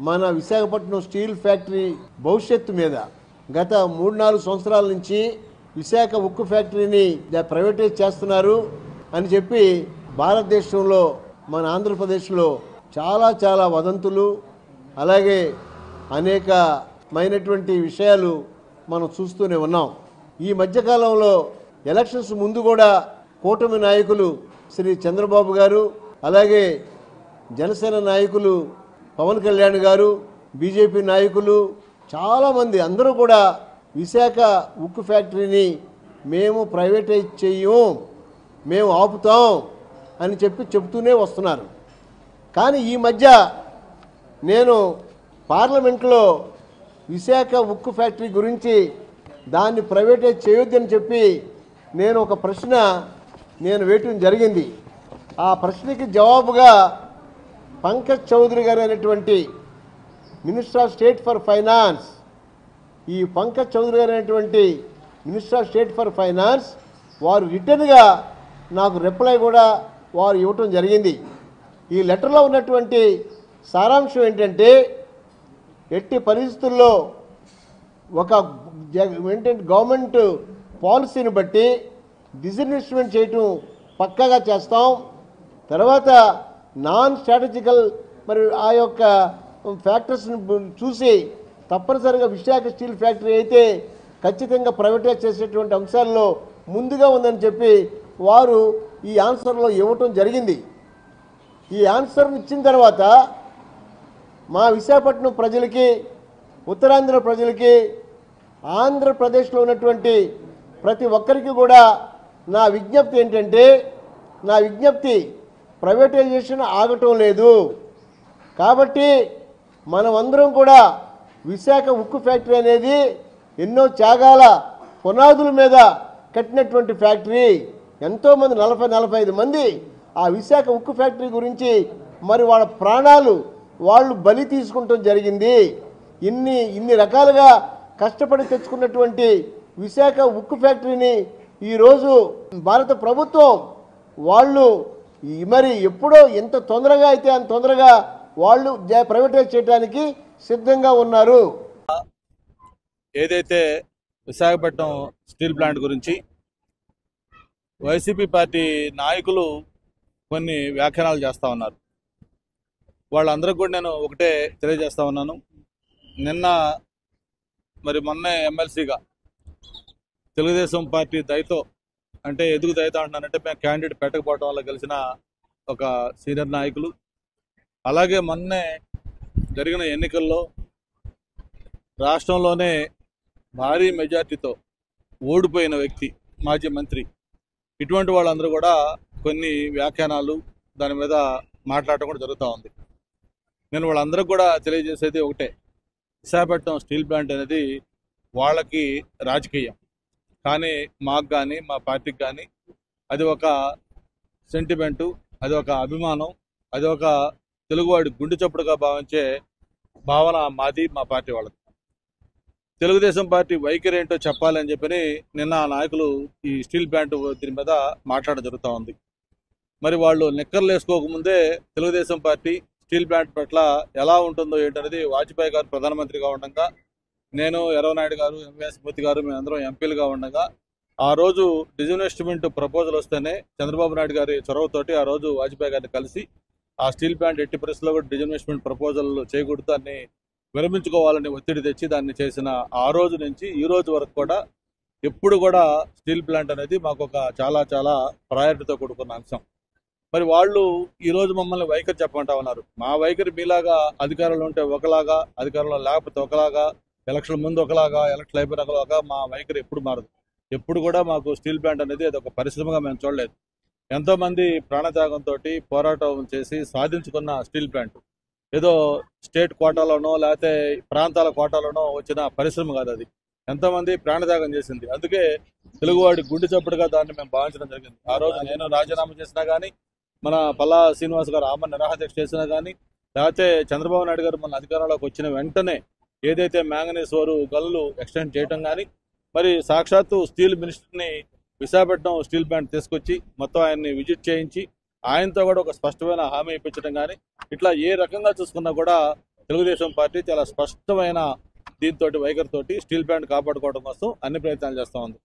మన Visakhapatnam steel factory భవిష్యత్తు మీద గత 3-4 సంవత్సరాల నుంచి విశాఖ ఉక్కు ఫ్యాక్టరీని ప్రైవేటైజ్ చేస్తున్నారు అని చెప్పి భారతదేశంలో మన ఆంధ్రప్రదేశ్లో చాలా వదంతులు అలాగే అనేకమైనటువంటి విషయాలు మనం చూస్తూనే ఉన్నాం. ఈ మధ్యకాలంలో ఎలక్షన్స్ ముందు కూడా కూటమి నాయకులు శ్రీ చంద్రబాబు గారు అలాగే జనసేన నాయకులు పవన్ కళ్యాణ్ గారు బీజేపీ నాయకులు చాలామంది అందరూ కూడా విశాఖ ఉక్కు ఫ్యాక్టరీని మేము ప్రైవేటైజ్ చెయ్యం, మేము ఆపుతాం అని చెప్తూనే వస్తున్నారు. కానీ ఈ మధ్య నేను పార్లమెంట్లో విశాఖ ఉక్కు ఫ్యాక్టరీ గురించి దాన్ని ప్రైవేటైజ్ చేయొద్దని చెప్పి నేను ఒక ప్రశ్న వేయటం జరిగింది. ఆ ప్రశ్నకి జవాబుగా పంకజ్ చౌదరి గారు అనేటువంటి minister of state for finance, ఈ పంకజ్ చౌదరి గారు అనేటువంటి minister of state for finance వారు రిటర్న్గా నాకు రిప్లై కూడా వారు ఇవ్వటం జరిగింది. ఈ లెటర్లో ఉన్నటువంటి సారాంశం ఏంటంటే, ఎట్టి పరిస్థితుల్లో ఒక గవర్నమెంట్ పాలసీని బట్టి డిస్ఇన్వెస్ట్మెంట్ చేయటం పక్కాగా చేస్తాం. తర్వాత నాన్ స్ట్రాటజికల్ మరి ఆ యొక్క ఫ్యాక్టర్స్ని చూసి తప్పనిసరిగా విశాఖ స్టీల్ ఫ్యాక్టరీ అయితే ఖచ్చితంగా ప్రైవేటైజ్ చేసేటువంటి అంశాల్లో ముందుగా ఉందని చెప్పి వారు ఈ ఆన్సర్లో ఇవ్వటం జరిగింది. ఈ ఆన్సర్ని ఇచ్చిన తర్వాత మా విశాఖపట్నం ప్రజలకి, ఉత్తరాంధ్ర ప్రజలకి, ఆంధ్రప్రదేశ్లో ఉన్నటువంటి ప్రతి ఒక్కరికి కూడా నా విజ్ఞప్తి ఏంటంటే, ప్రైవేటైజేషన్ ఆగటం లేదు. కాబట్టి మనమందరం కూడా విశాఖ ఉక్కు ఫ్యాక్టరీ అనేది ఎన్నో త్యాగాల పునాదుల మీద కట్టినటువంటి ఫ్యాక్టరీ. ఎంతోమంది 40-45 మంది ఆ విశాఖ ఉక్కు ఫ్యాక్టరీ గురించి మరి వాళ్ళ ప్రాణాలు వాళ్ళు బలి తీసుకుంటం జరిగింది. ఇన్ని రకాలుగా కష్టపడి తెచ్చుకున్నటువంటి విశాఖ ఉక్కు ఫ్యాక్టరీని ఈరోజు భారత ప్రభుత్వం వాళ్ళు మరి ఎప్పుడో ఎంత తొందరగా అయితే అంత తొందరగా వాళ్ళు ప్రైవేటైజ్ చేయడానికి సిద్ధంగా ఉన్నారు. ఏదైతే విశాఖపట్నం స్టీల్ ప్లాంట్ గురించి వైసీపీ పార్టీ నాయకులు కొన్ని వ్యాఖ్యానాలు చేస్తూ ఉన్నారు. వాళ్ళందరికీ కూడా నేను ఒకటే తెలియజేస్తా ఉన్నాను. మొన్నే ఎమ్మెల్సీగా తెలుగుదేశం పార్టీ దయతో, అంటే ఎందుకు దయతో అంటున్నానంటే మేము క్యాండిడేట్ పెట్టకపోవడం వల్ల గెలిచిన ఒక సీనియర్ నాయకులు, అలాగే మొన్నే జరిగిన ఎన్నికల్లో రాష్ట్రంలోనే భారీ మెజార్టీతో ఓడిపోయిన వ్యక్తి, మాజీ మంత్రి, ఇటువంటి వాళ్ళందరూ కూడా కొన్ని వ్యాఖ్యానాలు దాని మీద మాట్లాడటం కూడా జరుగుతూ ఉంది. నేను వాళ్ళందరూ కూడా తెలియజేసేది ఒకటే, విశాఖపట్నం స్టీల్ ప్లాంట్ అనేది వాళ్ళకి రాజకీయం, కానీ మాకు కానీ మా పార్టీకి కానీ అది ఒక సెంటిమెంటు, అది ఒక అభిమానం, అది ఒక తెలుగువాడి గుండె చప్పుడుగా భావించే భావన మాది, మా పార్టీ వాళ్ళది. తెలుగుదేశం పార్టీ వైఖరి ఏంటో చెప్పాలని చెప్పని నిన్న నాయకులు ఈ స్టీల్ ప్లాంట్ దీని మీద మాట్లాడడం జరుగుతూ ఉంది. మరి వాళ్ళు నిక్కర్లు వేసుకోకముందే తెలుగుదేశం పార్టీ స్టీల్ ప్లాంట్ పట్ల ఎలా ఉంటుందో ఏంటనేది వాజ్పేయి గారు ప్రధానమంత్రిగా ఉండగా, నేను ఎర్రవనాయుడు గారు, ఎంవీఎస్ మూర్తి గారు, మేమందరం ఎంపీలుగా ఉండగా ఆ రోజు డిజిన్వెస్ట్మెంట్ ప్రపోజల్ వస్తేనే చంద్రబాబు నాయుడు గారి చొరవతోటి ఆ రోజు వాజ్పేయి గారిని కలిసి ఆ స్టీల్ ప్లాంట్ ఎట్టి పరిస్థితుల్లో కూడా డిజిన్వెస్ట్మెంట్ ప్రపోజల్ చేయకూడదు, దాన్ని విరమించుకోవాలని ఒత్తిడి తెచ్చి దాన్ని చేసిన ఆ రోజు నుంచి ఈ రోజు వరకు కూడా ఎప్పుడు కూడా స్టీల్ ప్లాంట్ అనేది మాకు ఒక చాలా ప్రయారిటీతో కూడుకున్న అంశం. మరి వాళ్ళు ఈరోజు మమ్మల్ని వైఖరి చెప్పమంటా ఉన్నారు. మా వైఖరి మీలాగా అధికారంలో ఉంటే ఒకలాగా, అధికారంలో లేకపోతే ఒకలాగా, ఎలక్షన్ ముందు ఒకలాగా, ఎలక్షన్ అయిపోయిన ఒకలాగా మా వైఖరి ఎప్పుడు మారదు. ఎప్పుడు కూడా మాకు స్టీల్ ప్లాంట్ అనేది అది ఒక పరిశ్రమగా మేము చూడలేదు. ఎంతోమంది ప్రాణత్యాగంతో పోరాటం చేసి సాధించుకున్న స్టీల్ ప్లాంట్ ఏదో స్టేట్ కోటాలోనో లేకపోతే ప్రాంతాల కోటాలోనో వచ్చిన పరిశ్రమ కాదు, అది ఎంతోమంది ప్రాణత్యాగం చేసింది. అందుకే తెలుగువాడి గుండె చప్పుడుగా దాన్ని మేము భావించడం జరిగింది. ఆ రోజు నేను రాజీనామా చేసినా కానీ, మన పల్లా శ్రీనివాస్ గారు ఆమె నిరాహారదీక్ష చేసినా కానీ, లేకపోతే చంద్రబాబు నాయుడు గారు మన అధికారంలోకి వచ్చిన వెంటనే ఏదైతే మ్యాంగనీస్ ఓరు గల్లు ఎక్స్టెండ్ చేయటం కానీ, మరి సాక్షాత్తు స్టీల్ మినిస్టర్ని విశాఖపట్నం స్టీల్ ప్లాంట్ తీసుకొచ్చి మొత్తం ఆయన్ని విజిట్ చేయించి ఆయనతో కూడా ఒక స్పష్టమైన హామీ ఇప్పించడం కానీ, ఇట్లా ఏ రకంగా చూసుకున్నా కూడా తెలుగుదేశం పార్టీ చాలా స్పష్టమైన దీంతో వైఖరితోటి స్టీల్ ప్లాంట్ కాపాడుకోవడం కోసం అన్ని ప్రయత్నాలు చేస్తూ ఉంది.